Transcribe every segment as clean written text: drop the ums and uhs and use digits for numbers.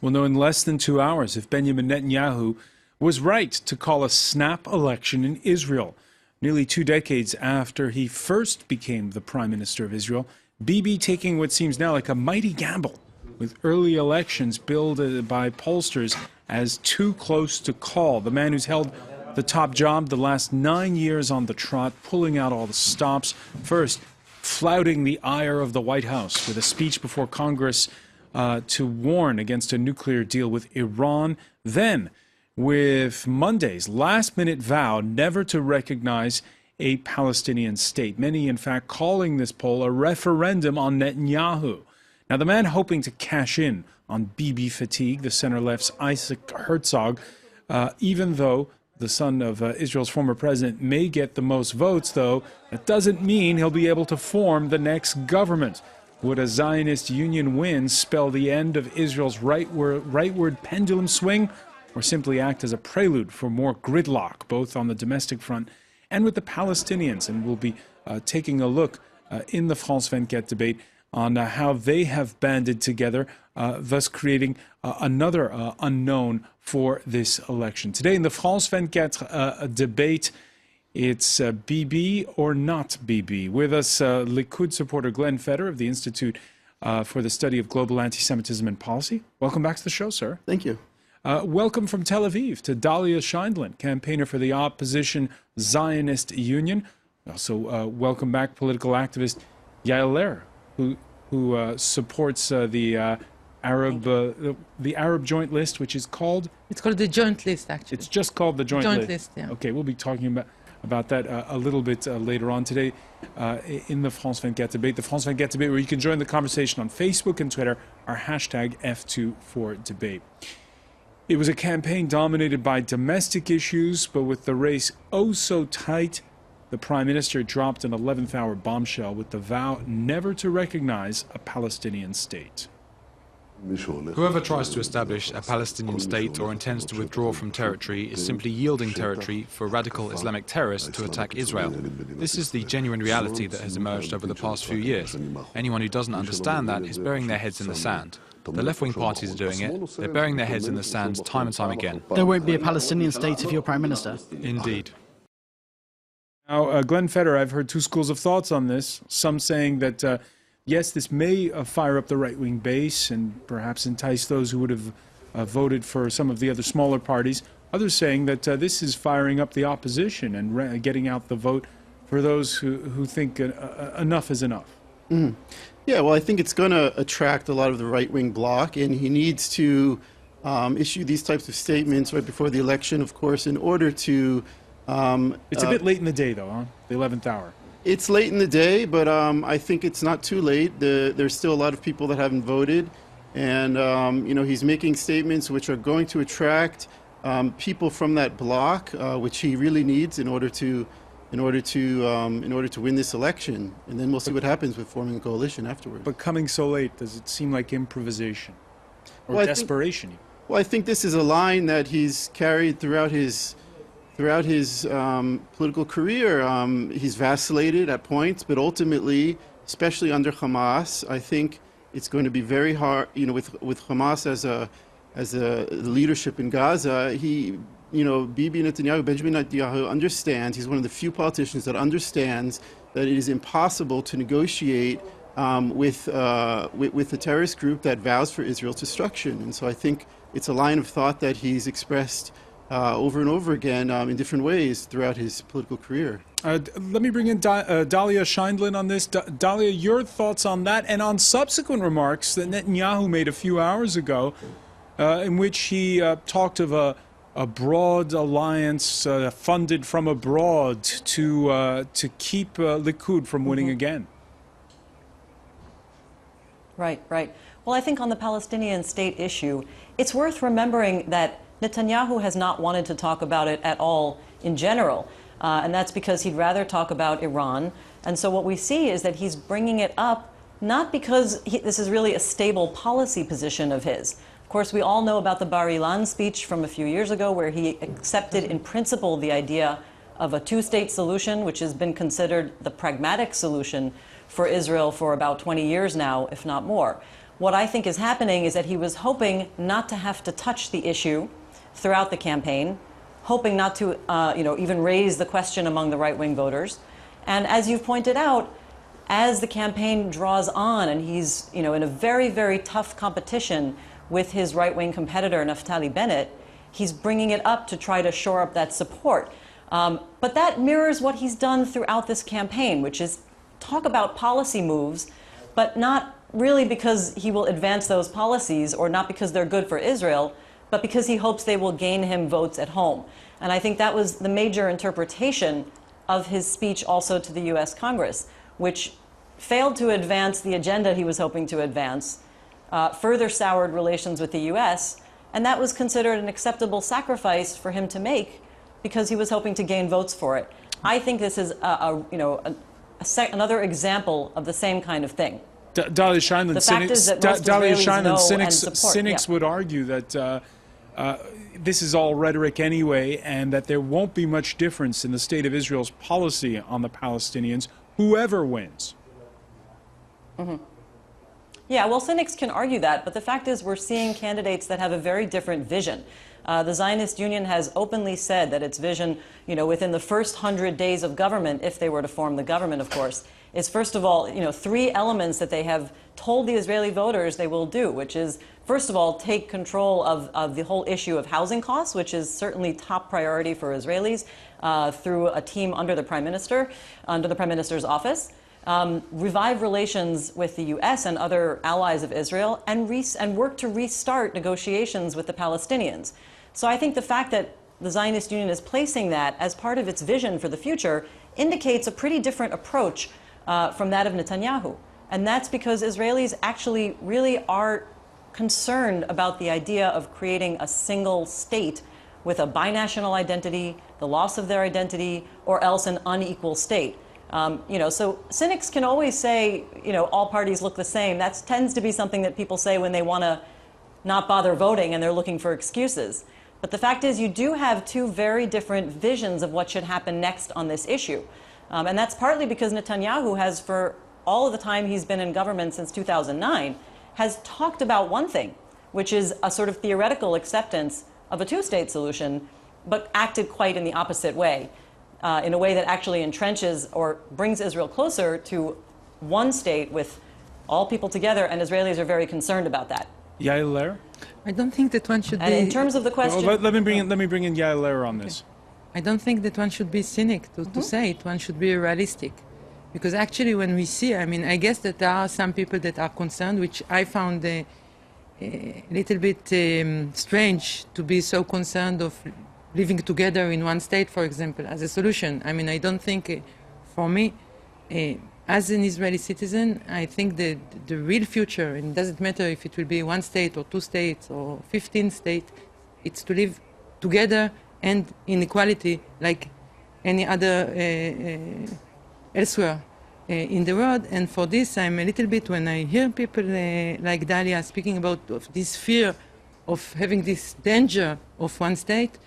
We'll know in less than 2 hours if Benjamin Netanyahu was right to call a snap election in Israel. Nearly 2 decades after he first became the Prime Minister of Israel, Bibi taking what seems now like a mighty gamble, with early elections billed by pollsters as too close to call. The man who's held the top job the last 9 years on the trot, pulling out all the stops. First, flouting the ire of the White House with a speech before Congress to warn against a nuclear deal with Iran. Then, with Monday's last-minute vow never to recognize a Palestinian state. Many, in fact, calling this poll a referendum on Netanyahu. Now, the man hoping to cash in on Bibi fatigue, the center-left's Isaac Herzog, even though the son of Israel's former president may get the most votes, though, that doesn't mean he'll be able to form the next government. Would a Zionist Union win spell the end of Israel's rightward pendulum swing, or simply act as a prelude for more gridlock, both on the domestic front and with the Palestinians? And we'll be taking a look in the France 24 debate on how they have banded together, thus creating another unknown for this election. Today in the France 24 debate, it's Bibi or not Bibi. With us, Likud supporter Glenn Feder of the Institute for the Study of Global Anti-Semitism and Policy. Welcome back to the show, sir. Thank you. Welcome from Tel Aviv to Dahlia Scheidlin, campaigner for the opposition Zionist Union. Also, welcome back political activist Yael Lehr, who supports the Arab Joint List, which is called... It's called the Joint List, actually. It's just called the Joint List, yeah. Okay, we'll be talking about that a little bit later on today in the France 24 debate. The France 24 debate, where you can join the conversation on Facebook and Twitter, our hashtag F2ForDebate. It was a campaign dominated by domestic issues, but with the race oh so tight, the Prime Minister dropped an 11th-hour bombshell with the vow never to recognize a Palestinian state. Whoever tries to establish a Palestinian state or intends to withdraw from territory is simply yielding territory for radical Islamic terrorists to attack Israel. This is the genuine reality that has emerged over the past few years. Anyone who doesn't understand that is burying their heads in the sand. The left-wing parties are doing it. They're burying their heads in the sand time and time again. There won't be a Palestinian state if you're Prime Minister. Indeed. Now, Glenn Feder, I've heard two schools of thoughts on this. Some saying that, yes, this may fire up the right-wing base and perhaps entice those who would have voted for some of the other smaller parties. Others saying that this is firing up the opposition and getting out the vote for those who think enough is enough. Mm-hmm. Yeah, well, I think it's going to attract a lot of the right-wing bloc, and he needs to issue these types of statements right before the election, of course, in order to... it's a bit late in the day, though, huh? The 11th hour. It's late in the day, but I think it's not too late. There's still a lot of people that haven't voted, and you know, he's making statements which are going to attract people from that bloc, which he really needs in order to win this election. And then we'll see what happens with forming a coalition afterwards. But coming so late, does it seem like improvisation or desperation? Well, I think this is a line that he's carried throughout his political career. He's vacillated at points, but ultimately, especially under Hamas, I think it's going to be very hard. You know, with Hamas as a leadership in Gaza, Bibi Netanyahu, Benjamin Netanyahu understands. He's one of the few politicians that understands that it is impossible to negotiate with a terrorist group that vows for Israel's destruction. And so I think it's a line of thought that he's expressed over and over again in different ways throughout his political career. Let me bring in Dahlia Scheidlin on this. Dahlia, your thoughts on that and on subsequent remarks that Netanyahu made a few hours ago in which he talked of a broad alliance funded from abroad to keep Likud from winning again. Right. Well, I think on the Palestinian state issue, it's worth remembering that Netanyahu has not wanted to talk about it at all in general, and that's because he'd rather talk about Iran. And so what we see is that he's bringing it up not because this is really a stable policy position of his. Of course, we all know about the Bar Ilan speech from a few years ago, where he accepted in principle the idea of a two-state solution, which has been considered the pragmatic solution for Israel for about 20 years now, if not more. What I think is happening is that he was hoping not to have to touch the issue throughout the campaign, hoping not to even raise the question among the right-wing voters. And as you've pointed out, as the campaign draws on and he's in a very, very tough competition with his right-wing competitor, Naftali Bennett, he's bringing it up to try to shore up that support. But that mirrors what he's done throughout this campaign, which is talk about policy moves, but not really because he will advance those policies or not because they're good for Israel, but because he hopes they will gain him votes at home. And I think that was the major interpretation of his speech also to the US Congress, which failed to advance the agenda he was hoping to advance, further soured relations with the US, and that was considered an acceptable sacrifice for him to make because he was hoping to gain votes for it. I think this is another example of the same kind of thing. Dahlia Scheidlin, The fact is that most Israelis know and support. cynics would argue that this is all rhetoric anyway, and that there won't be much difference in the state of Israel's policy on the Palestinians, whoever wins. Mm-hmm. Yeah, well, cynics can argue that, but the fact is we're seeing candidates that have a very different vision. The Zionist Union has openly said that its vision, within the first 100 days of government, if they were to form the government, of course, is first of all, 3 elements that they have told the Israeli voters they will do, which is, first of all, take control of the whole issue of housing costs, which is certainly top priority for Israelis, through a team under the Prime Minister, under the Prime Minister's office. Revive relations with the U.S. and other allies of Israel, and work to restart negotiations with the Palestinians. So I think the fact that the Zionist Union is placing that as part of its vision for the future indicates a pretty different approach from that of Netanyahu. And that's because Israelis actually really are concerned about the idea of creating a single state with a binational identity, the loss of their identity, or else an unequal state. So cynics can always say, all parties look the same. That tends to be something that people say when they want to not bother voting and they're looking for excuses. But the fact is you do have 2 very different visions of what should happen next on this issue. And that's partly because Netanyahu has, for all of the time he's been in government since 2009, has talked about one thing, which is a sort of theoretical acceptance of a 2-state solution, but acted quite in the opposite way. In a way that actually entrenches or brings Israel closer to one state with all people together, and Israelis are very concerned about that. Yael Lerer? I don't think that one should And be... in terms of the question... Well, let me bring in Yael Lerer on this. I don't think that one should be cynic to say it. One should be realistic. Because actually when we see, I guess that there are some people that are concerned, which I found a little bit strange to be so concerned of living together in one state, for example, as a solution. I don't think, for me, as an Israeli citizen, I think that the real future, and it doesn't matter if it will be 1 state or 2 states or 15 states, it's to live together and in equality like any other elsewhere in the world. And for this, I'm a little bit, when I hear people like Dahlia speaking about this fear of having this danger of 1 state,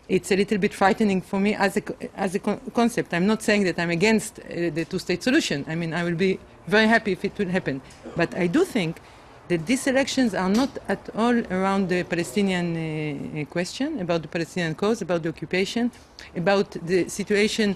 it's a little bit frightening for me as a concept. I'm not saying that I'm against the 2-state solution. I will be very happy if it will happen. But I do think that these elections are not at all around the Palestinian question, about the Palestinian cause, about the occupation, about the situation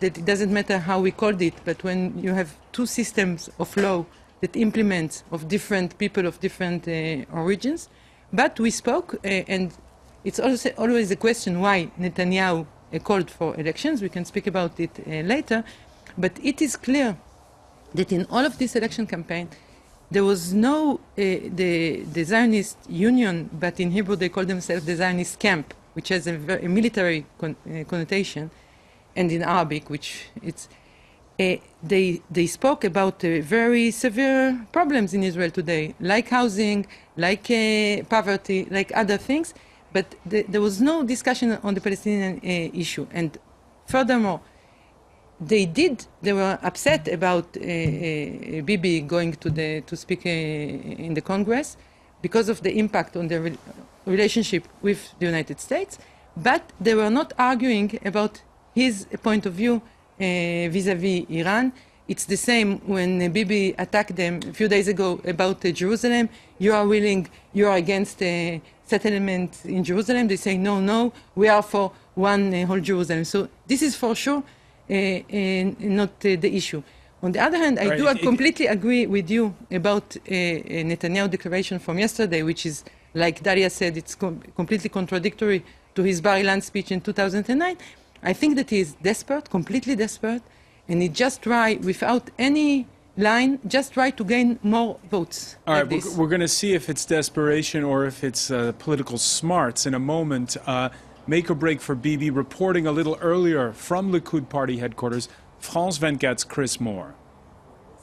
that it doesn't matter how we called it, but when you have 2 systems of law that implement of different people of different origins. But we spoke, and it's also always a question why Netanyahu called for elections. We can speak about it later. But it is clear that in all of this election campaign, there was no, the Zionist Union, but in Hebrew they call themselves the Zionist camp, which has a military connotation, and in Arabic, which it's, they spoke about very severe problems in Israel today, like housing, like poverty, like other things. But there was no discussion on the Palestinian issue. And furthermore, they were upset about Bibi going to speak in the Congress because of the impact on the relationship with the United States, but they were not arguing about his point of view vis-à-vis Iran, It's the same when Bibi attacked them a few days ago about Jerusalem. You are against settlement in Jerusalem. They say, no, no, we are for one whole Jerusalem. So this is for sure not the issue. On the other hand, I completely agree with you about Netanyahu declaration from yesterday, which is, like Dahlia said, it's completely contradictory to his Bar Ilan speech in 2009. I think that he is desperate, completely desperate, and he just tried, without any line, just tried to gain more votes. All right, we're going to see if it's desperation or if it's political smarts in a moment. Make or break for Bibi, reporting a little earlier from Likud party headquarters, France 24's Chris Moore.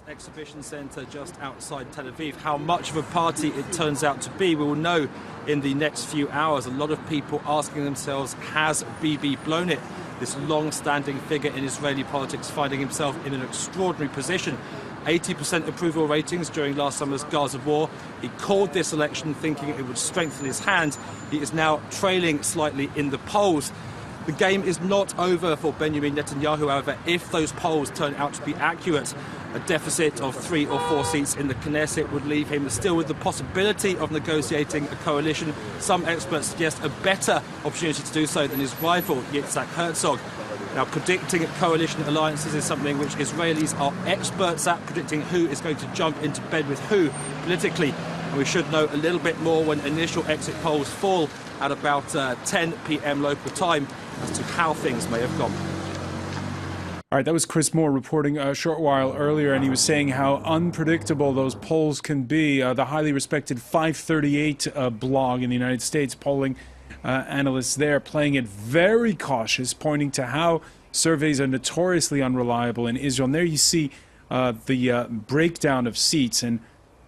Exhibition centre just outside Tel Aviv. How much of a party it turns out to be, we will know in the next few hours. A lot of people asking themselves, has Bibi blown it? This long-standing figure in Israeli politics finding himself in an extraordinary position. 80% approval ratings during last summer's Gaza war. He called this election thinking it would strengthen his hand. He is now trailing slightly in the polls. The game is not over for Benjamin Netanyahu, however, if those polls turn out to be accurate. A deficit of 3 or 4 seats in the Knesset would leave him still with the possibility of negotiating a coalition. Some experts suggest a better opportunity to do so than his rival, Isaac Herzog. Now, predicting coalition alliances is something which Israelis are experts at, predicting who is going to jump into bed with who politically. And we should know a little bit more when initial exit polls fall at about 10 p.m. local time as to how things may have gone. All right, that was Chris Moore reporting a short while earlier, and he was saying how unpredictable those polls can be. The highly respected 538 blog in the United States, polling analysts there, playing it very cautious, pointing to how surveys are notoriously unreliable in Israel. And there you see the breakdown of seats. And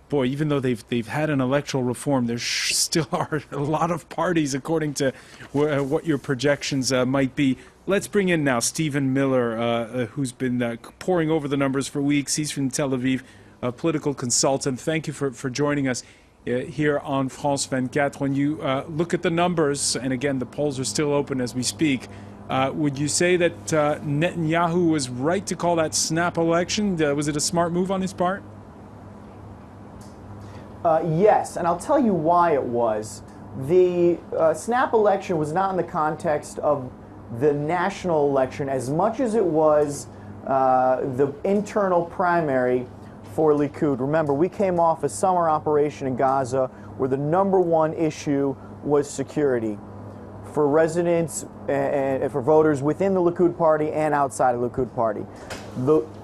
boy, even though they've had an electoral reform, there still are a lot of parties according to what your projections might be. Let's bring in now Stephen Miller, who's been poring over the numbers for weeks. He's from Tel Aviv, a political consultant. Thank you for joining us here on France 24. When you look at the numbers, and again, the polls are still open as we speak, would you say that Netanyahu was right to call that snap election? Was it a smart move on his part? Yes, and I'll tell you why it was. The snap election was not in the context of the national election as much as it was the internal primary for Likud. Remember, we came off a summer operation in Gaza where the #1 issue was security for residents and for voters within the Likud party and outside of the Likud party.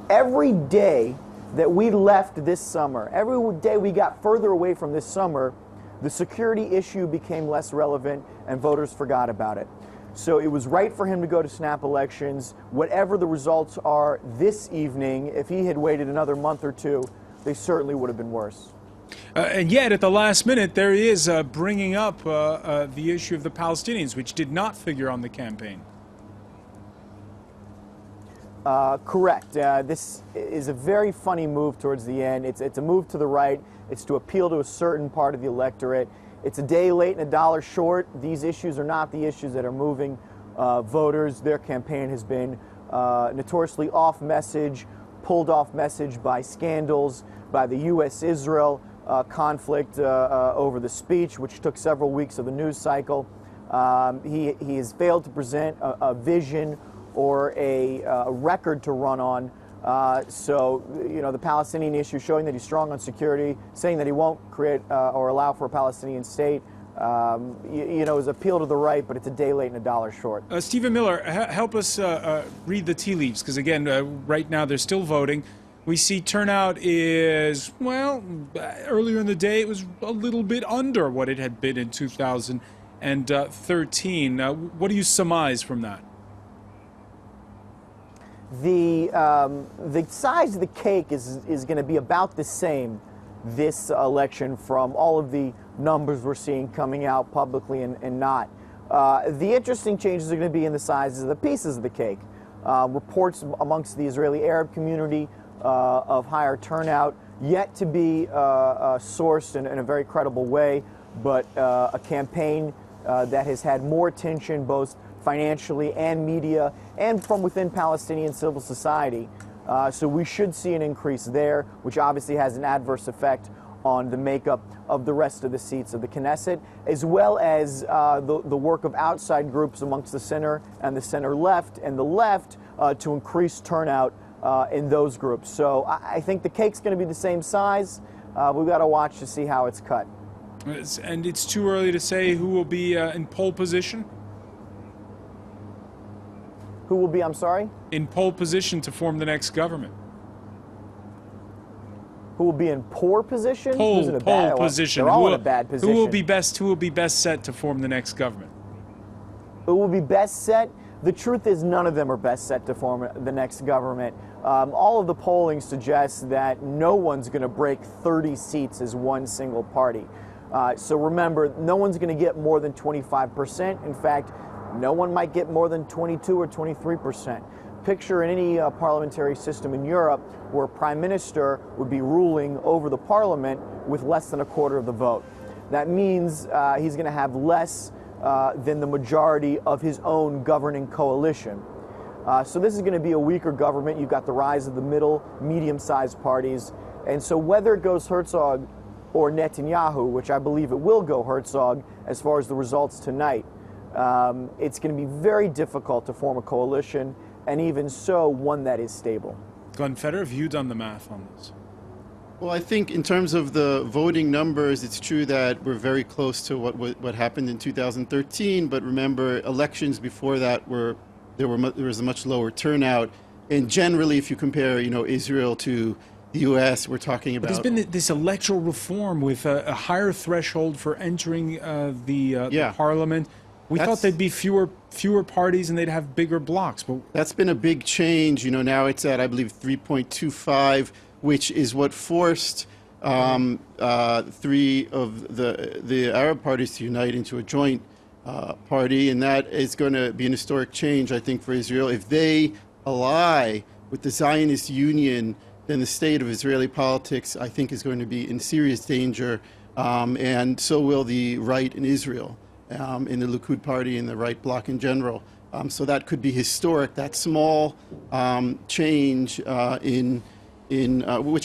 Every day that we left this summer, every day we got further away from this summer, the security issue became less relevant and voters forgot about it. So it was right for him to go to snap elections. Whatever the results are this evening, if he had waited another month or two, they certainly would have been worse. And yet, at the last minute, there he is bringing up the issue of the Palestinians, which did not figure on the campaign. Correct. This is a very funny move towards the end. It's a move to the right. It's to appeal to a certain part of the electorate. It's a day late and a dollar short. These issues are not the issues that are moving voters. Their campaign has been notoriously off message, pulled off message by scandals, by the U.S.-Israel conflict over the speech, which took several weeks of the news cycle. He has failed to present a vision or a record to run on. So, you know, the Palestinian issue, showing that he's strong on security, saying that he won't create or allow for a Palestinian state, you know, is appeal to the right, but it's a day late and a dollar short. Stephen Miller, help us read the tea leaves, because again, right now they're still voting. We see turnout is, well, earlier in the day it was a little bit under what it had been in 2013. What do you surmise from that? The size of the cake is going to be about the same this election from all of the numbers we're seeing coming out publicly and not. The interesting changes are going to be in the sizes of the pieces of the cake. Reports amongst the Israeli Arab community of higher turnout yet to be sourced in a very credible way, but a campaign that has had more attention both financially and media and from within Palestinian civil society. So we should see an increase there, which obviously has an adverse effect on the makeup of the rest of the seats of the Knesset, as well as the work of outside groups amongst the center and the center left and the left to increase turnout in those groups. So I think the cake's going to be the same size. We've got to watch to see how it's cut. And it's too early to say who will be in pole position? Who will be, I'm sorry? In pole position to form the next government. Who will be in poor position? Pole position. They're all in a bad position. Who will be best set to form the next government? Who will be best set? The truth is none of them are best set to form the next government. All of the polling suggests that no one's going to break 30 seats as one single party. So remember, no one's going to get more than 25%. In fact, no one might get more than 22 or 23%. Picture in any parliamentary system in Europe where a prime minister would be ruling over the parliament with less than a quarter of the vote. That means he's going to have less than the majority of his own governing coalition. So this is going to be a weaker government. You've got the rise of the middle, medium-sized parties. And so whether it goes Herzog or Netanyahu, which I believe it will go Herzog as far as the results tonight, it's going to be very difficult to form a coalition, and even so, one that is stable. Glenn Feder, have you done the math on this? Well, I think in terms of the voting numbers, it's true that we're very close to what happened in 2013. But remember, elections before that there was a much lower turnout. And generally, if you compare, Israel to the U.S., we're talking about. But there's been this electoral reform with a higher threshold for entering the parliament. We thought there'd be fewer parties and they'd have bigger blocks. But that's been a big change. Now it's at, I believe, 3.25, which is what forced three of the Arab parties to unite into a joint party, and that is going to be an historic change, I think, for Israel. If they ally with the Zionist Union, then the state of Israeli politics, I think, is going to be in serious danger, and so will the right in Israel. In the Likud party and the right bloc in general. So that could be historic, that small change which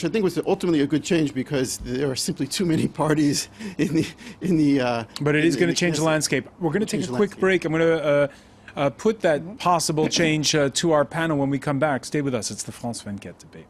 I think was ultimately a good change because there are simply too many parties in the But it is going to change the landscape. We're going to take a quick break. I'm going to put that possible change to our panel when we come back. Stay with us. It's the France 24 debate.